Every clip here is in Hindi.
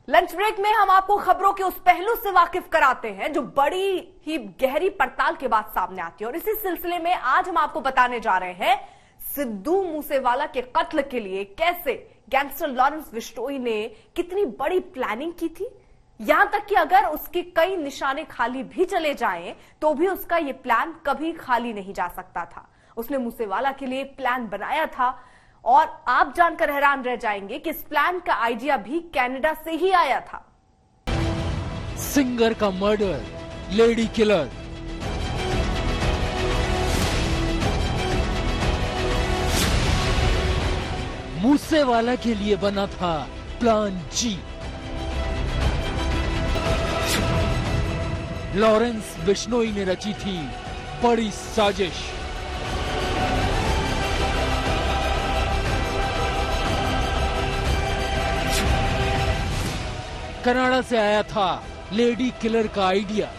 लंच ब्रेक में हम आपको खबरों के उस पहलू से वाकिफ कराते हैं जो बड़ी ही गहरी पड़ताल के बाद सामने आती है। और इसी सिलसिले में आज हम आपको बताने जा रहे हैं सिद्धू मूसेवाला के कत्ल के लिए कैसे गैंगस्टर लॉरेंस बिश्नोई ने कितनी बड़ी प्लानिंग की थी। यहां तक कि अगर उसके कई निशाने खाली भी चले जाएं तो भी उसका यह प्लान कभी खाली नहीं जा सकता था। उसने मूसेवाला के लिए प्लान बनाया था और आप जानकर हैरान रह जाएंगे कि इस प्लान का आइडिया भी कनाडा से ही आया था। सिंगर का मर्डर, लेडी किलर, मूसेवाला के लिए बना था प्लान जी। लॉरेंस बिश्नोई ने रची थी बड़ी साजिश। कनाडा से आया था लेडी किलर का आइडिया।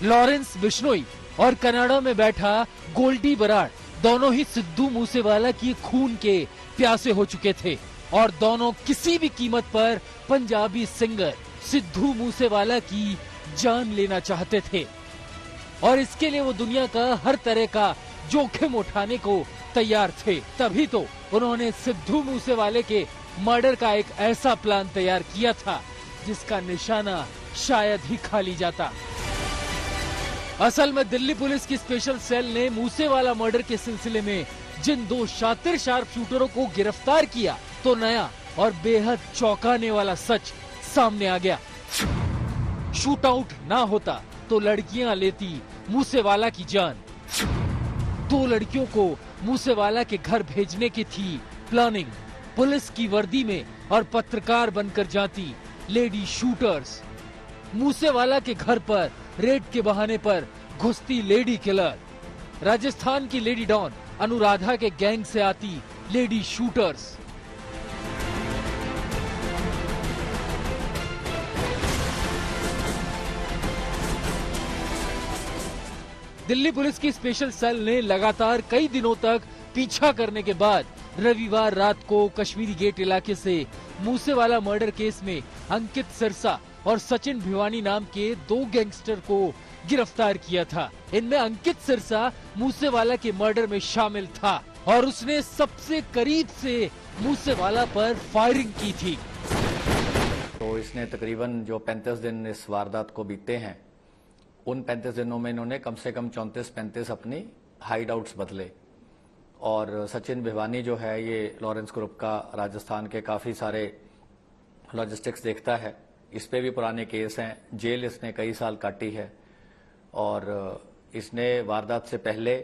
लॉरेंस बिश्नोई और कनाडा में बैठा गोल्डी बराड़ दोनों ही सिद्धू मूसेवाला की खून के प्यासे हो चुके थे और दोनों किसी भी कीमत पर पंजाबी सिंगर सिद्धू मूसेवाला की जान लेना चाहते थे और इसके लिए वो दुनिया का हर तरह का जोखिम उठाने को तैयार थे। तभी तो उन्होंने सिद्धू मूसेवाले के मर्डर का एक ऐसा प्लान तैयार किया था जिसका निशाना शायद ही खाली जाता। असल में दिल्ली पुलिस की स्पेशल सेल ने मूसेवाला मर्डर के सिलसिले में जिन दो शातिर शार्प शूटरों को गिरफ्तार किया तो नया और बेहद चौंकाने वाला सच सामने आ गया। शूटआउट ना होता तो लड़कियां लेती मूसेवाला की जान। दो लड़कियों को मूसेवाला के घर भेजने की थी प्लानिंग। पुलिस की वर्दी में और पत्रकार बनकर जाती लेडी शूटर्स। मूसेवाला के घर पर रेड के बहाने पर घुसती लेडी किलर। राजस्थान की लेडी डॉन अनुराधा के गैंग से आती लेडी शूटर्स। दिल्ली पुलिस की स्पेशल सेल ने लगातार कई दिनों तक पीछा करने के बाद रविवार रात को कश्मीरी गेट इलाके से मूसेवाला मर्डर केस में अंकित सिरसा और सचिन भिवानी नाम के दो गैंगस्टर को गिरफ्तार किया था। इनमें अंकित सिरसा मूसेवाला के मर्डर में शामिल था और उसने सबसे करीब से मूसेवाला पर फायरिंग की थी। तो इसने तकरीबन जो 35 दिन इस वारदात को बीते हैं, उन 35 दिनों में इन्होंने कम से कम 34-35 अपनी हाइड आउट्स बदले। और सचिन भिवानी जो है ये लॉरेंस ग्रुप का राजस्थान के काफ़ी सारे लॉजिस्टिक्स देखता है। इस पे भी पुराने केस हैं, जेल इसने कई साल काटी है। और इसने वारदात से पहले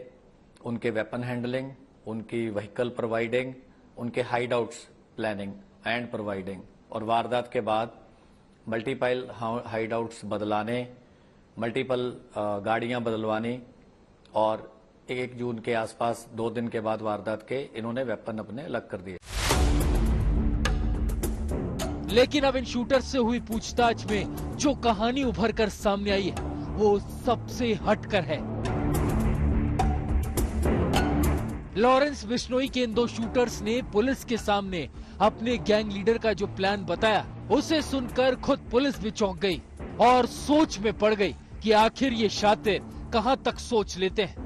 उनके वेपन हैंडलिंग, उनकी व्हीकल प्रोवाइडिंग, उनके hide outs planning and providing और वारदात के बाद मल्टीपल हाइड आउट्स बदलाने, मल्टीपल गाड़ियां बदलवानी और 1 जून के आसपास 2 दिन के बाद वारदात के इन्होंने वेपन अपने अलग कर दिए। लेकिन अब इन शूटर्स से हुई पूछताछ में जो कहानी उभर कर सामने आई है वो सबसे हटकर है। लॉरेंस बिश्नोई के इन दो शूटर्स ने पुलिस के सामने अपने गैंग लीडर का जो प्लान बताया उसे सुनकर खुद पुलिस भी चौंक गई और सोच में पड़ गई कि आखिर ये शातिर कहां तक सोच लेते हैं।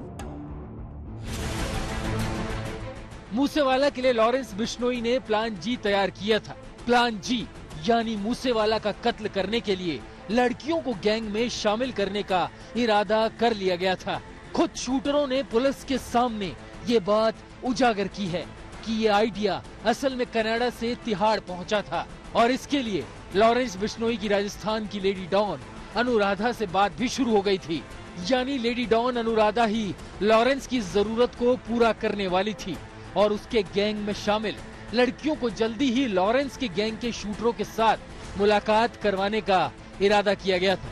मूसेवाला के लिए लॉरेंस बिश्नोई ने प्लान जी तैयार किया था। प्लान जी यानी मूसेवाला का कत्ल करने के लिए लड़कियों को गैंग में शामिल करने का इरादा कर लिया गया था। खुद शूटरों ने पुलिस के सामने ये बात उजागर की है कि ये आइडिया असल में कनाडा से तिहाड़ पहुंचा था और इसके लिए लॉरेंस बिश्नोई की राजस्थान की लेडी डॉन अनुराधा से बात भी शुरू हो गई थी। यानी लेडी डॉन अनुराधा ही लॉरेंस की जरूरत को पूरा करने वाली थी और उसके गैंग में शामिल लड़कियों को जल्दी ही लॉरेंस के गैंग के शूटरों के साथ मुलाकात करवाने का इरादा किया गया था।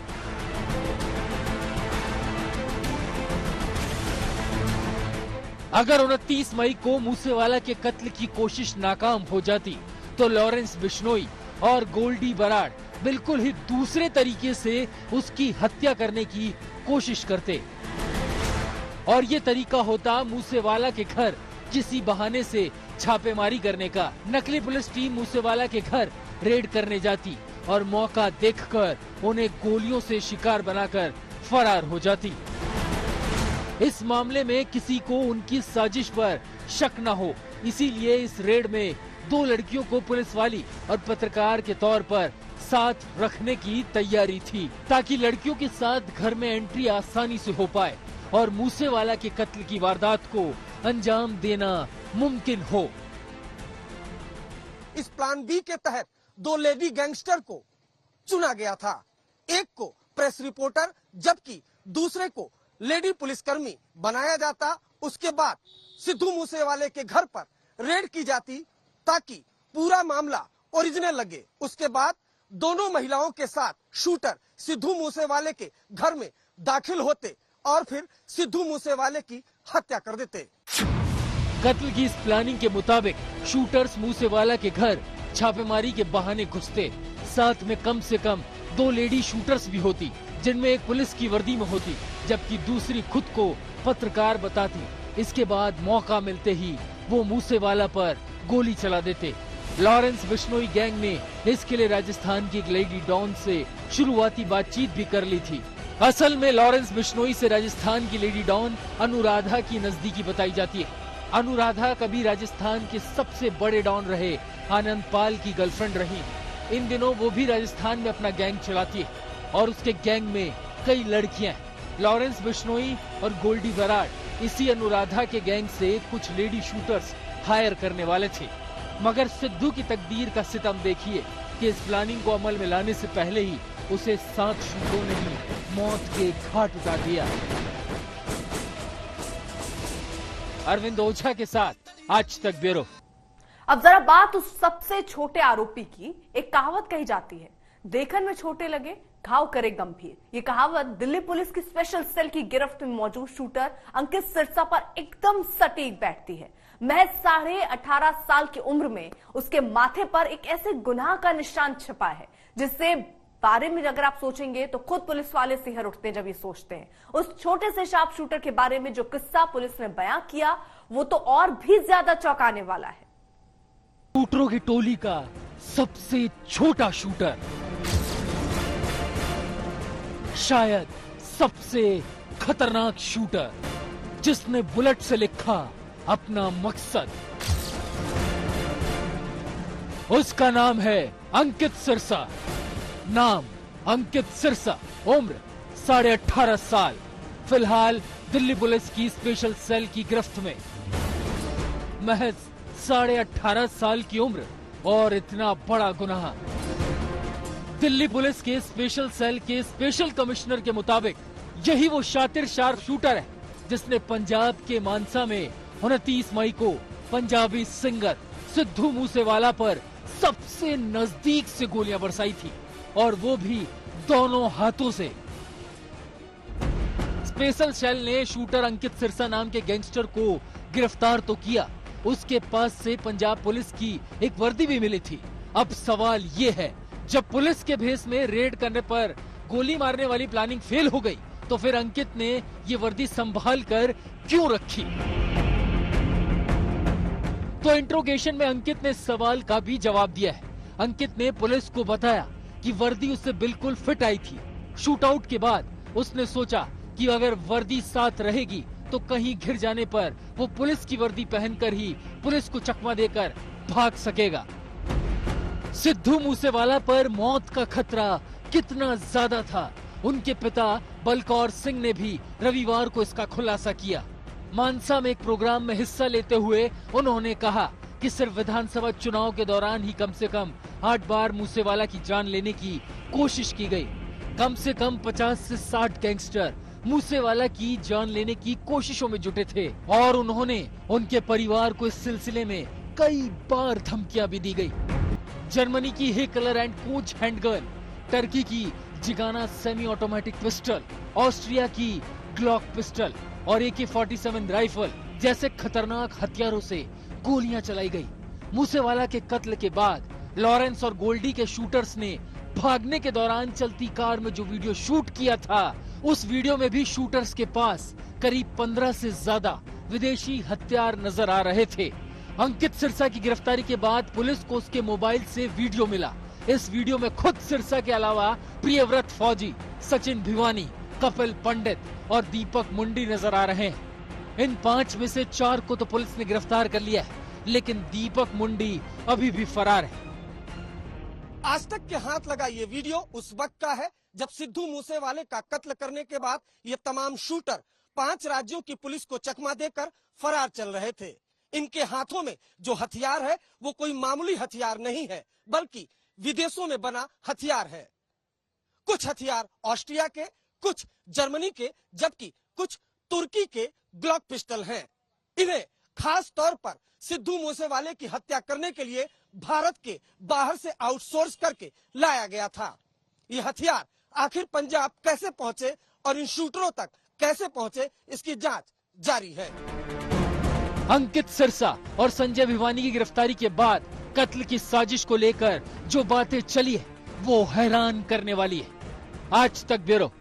अगर 29 मई को मूसेवाला के कत्ल की कोशिश नाकाम हो जाती तो लॉरेंस बिश्नोई और गोल्डी बराड़ बिल्कुल ही दूसरे तरीके से उसकी हत्या करने की कोशिश करते और ये तरीका होता मूसेवाला के घर किसी बहाने से छापेमारी करने का। नकली पुलिस टीम मूसेवाला के घर रेड करने जाती और मौका देखकर उन्हें गोलियों से शिकार बनाकर फरार हो जाती। इस मामले में किसी को उनकी साजिश पर शक न हो, इसीलिए इस रेड में 2 लड़कियों को पुलिस वाली और पत्रकार के तौर पर साथ रखने की तैयारी थी, ताकि लड़कियों के साथ घर में एंट्री आसानी से हो पाए और मूसेवाला के कत्ल की वारदात को अंजाम देना मुमकिन हो। इस प्लान बी के तहत 2 लेडी गैंगस्टर को चुना गया था, एक को प्रेस रिपोर्टर जबकि दूसरे को लेडी पुलिसकर्मी बनाया जाता। उसके बाद सिद्धू मूसेवाले के घर पर रेड की जाती ताकि पूरा मामला ओरिजिनल लगे। उसके बाद दोनों महिलाओं के साथ शूटर सिद्धू मूसेवाले के घर में दाखिल होते और फिर सिद्धू मूसेवाले की हत्या कर देते। कत्ल की इस प्लानिंग के मुताबिक शूटर्स मूसेवाला के घर छापेमारी के बहाने घुसते। साथ में कम से कम 2 लेडी शूटर्स भी होती, जिनमें एक पुलिस की वर्दी में होती जबकि दूसरी खुद को पत्रकार बताती। इसके बाद मौका मिलते ही वो मूसेवाला पर गोली चला देते। लॉरेंस बिश्नोई गैंग ने इसके लिए राजस्थान की एक लेडी डॉन से शुरुआती बातचीत भी कर ली थी। असल में लॉरेंस बिश्नोई से राजस्थान की लेडी डॉन अनुराधा की नजदीकी बताई जाती है। अनुराधा कभी राजस्थान के सबसे बड़े डॉन रहे आनंद पाल की गर्लफ्रेंड रही। इन दिनों वो भी राजस्थान में अपना गैंग चलाती है और उसके गैंग में कई लड़कियां हैं। लॉरेंस बिश्नोई और गोल्डी बराड़ इसी अनुराधा के गैंग से कुछ लेडी शूटर्स हायर करने वाले थे, मगर सिद्धू की तकदीर का सितम देखिए कि इस प्लानिंग को अमल में लाने से पहले ही उसे 7 शूटरों ने ही मौत के घाट उतार दिया। अरविंद ओझा के साथ आज तक ब्यूरो। अब जरा बात उस सबसे छोटे आरोपी की। एक कहावत कही जाती है, देखन में छोटे लगे घाव करे गंभीर। ये कहावत दिल्ली पुलिस की स्पेशल सेल की गिरफ्त में मौजूद शूटर अंकित सिरसा पर एकदम सटीक बैठती है। महज 18.5 साल की उम्र में उसके माथे पर एक ऐसे गुनाह का निशान छिपा है जिससे बारे में अगर आप सोचेंगे तो खुद पुलिस वाले सिहर उठते हैं जब ये सोचते हैं। उस छोटे से शार्प शूटर के बारे में जो किस्सा पुलिस ने बयां किया वो तो और भी ज्यादा चौंकाने वाला है। शूटरों की टोली का सबसे छोटा शूटर, शायद सबसे खतरनाक शूटर, जिसने बुलेट से लिखा अपना मकसद। उसका नाम है अंकित सिरसा। नाम अंकित सिरसा, उम्र 18.5 साल, फिलहाल दिल्ली पुलिस की स्पेशल सेल की गिरफ्त में। महज 18.5 साल की उम्र और इतना बड़ा गुनाह। दिल्ली पुलिस के स्पेशल सेल के स्पेशल कमिश्नर के मुताबिक यही वो शातिर शार्प शूटर है जिसने पंजाब के मानसा में 29 मई को पंजाबी सिंगर सिद्धू मूसेवाला पर सबसे नजदीक से गोलियां बरसाई थी, और वो भी दोनों हाथों से। स्पेशल सेल ने शूटर अंकित सिरसा नाम के गैंगस्टर को गिरफ्तार तो किया, उसके पास से पंजाब पुलिस की एक वर्दी भी मिली थी। अब सवाल ये है, जब पुलिस के भेस में रेड करने पर गोली मारने वाली प्लानिंग फेल हो गई तो फिर अंकित ने ये वर्दी संभाल कर क्यों रखी? तो इंट्रोगेशन में अंकित ने सवाल का भी जवाब दिया है। अंकित ने पुलिस को बताया कि वर्दी उससे बिल्कुल फिट आई थी। शूटआउट के बाद उसने सोचा कि अगर वर्दी साथ रहेगी तो कहीं घिर जाने पर वो पुलिस की वर्दी पहनकर ही पुलिस को चकमा देकर भाग सकेगा। सिद्धू मूसेवाला पर मौत का खतरा कितना ज्यादा था, उनके पिता बलकौर सिंह ने भी रविवार को इसका खुलासा किया। मानसा में एक प्रोग्राम में हिस्सा लेते हुए उन्होंने कहा कि सिर्फ विधानसभा चुनाव के दौरान ही कम से कम 8 बार मूसेवाला की जान लेने की कोशिश की गई। कम से कम 50 से 60 गैंगस्टर मूसेवाला की जान लेने की कोशिशों में जुटे थे और उन्होंने उनके परिवार को इस सिलसिले में कई बार धमकियां भी दी गई। जर्मनी की heckler and coach handgun, Turkey की Zigana semi automatic pistol, Austria की ग्लॉक पिस्टल और AK-47 राइफल जैसे खतरनाक हथियारों से गोलियां चलाई गई। मूसेवाला के कत्ल के बाद लॉरेंस और गोल्डी के शूटर्स ने भागने के दौरान चलती कार में जो वीडियो शूट किया था, उस वीडियो में भी शूटर्स के पास करीब 15 से ज्यादा विदेशी हथियार नजर आ रहे थे। अंकित सिरसा की गिरफ्तारी के बाद पुलिस को उसके मोबाइल से वीडियो मिला। इस वीडियो में खुद सिरसा के अलावा प्रियव्रत फौजी, सचिन भिवानी, कपिल पंडित और दीपक मुंडी नजर आ रहे हैं। इन 5 में से 4 को तो पुलिस ने गिरफ्तार कर लिया है, लेकिन दीपक मुंडी अभी भी फरार है। आज तक के हाथ लगा ये वीडियो उस वक्त का है जब सिद्धू मूसेवाले का कत्ल करने के बाद ये तमाम शूटर 5 राज्यों की पुलिस को चकमा देकर फरार चल रहे थे। इनके हाथों में जो हथियार है वो कोई मामूली हथियार नहीं है, बल्कि विदेशों में बना हथियार है। कुछ हथियार ऑस्ट्रिया के, कुछ जर्मनी के, जबकि कुछ तुर्की के ग्लॉक पिस्टल हैं। इन्हें खास तौर पर सिद्धू मूसेवाले की हत्या करने के लिए भारत के बाहर से आउटसोर्स करके लाया गया था। ये हथियार आखिर पंजाब कैसे पहुंचे और इन शूटरों तक कैसे पहुंचे, इसकी जांच जारी है। अंकित सिरसा और संजय भिवानी की गिरफ्तारी के बाद कत्ल की साजिश को लेकर जो बातें चली है वो हैरान करने वाली है। आज तक ब्यूरो।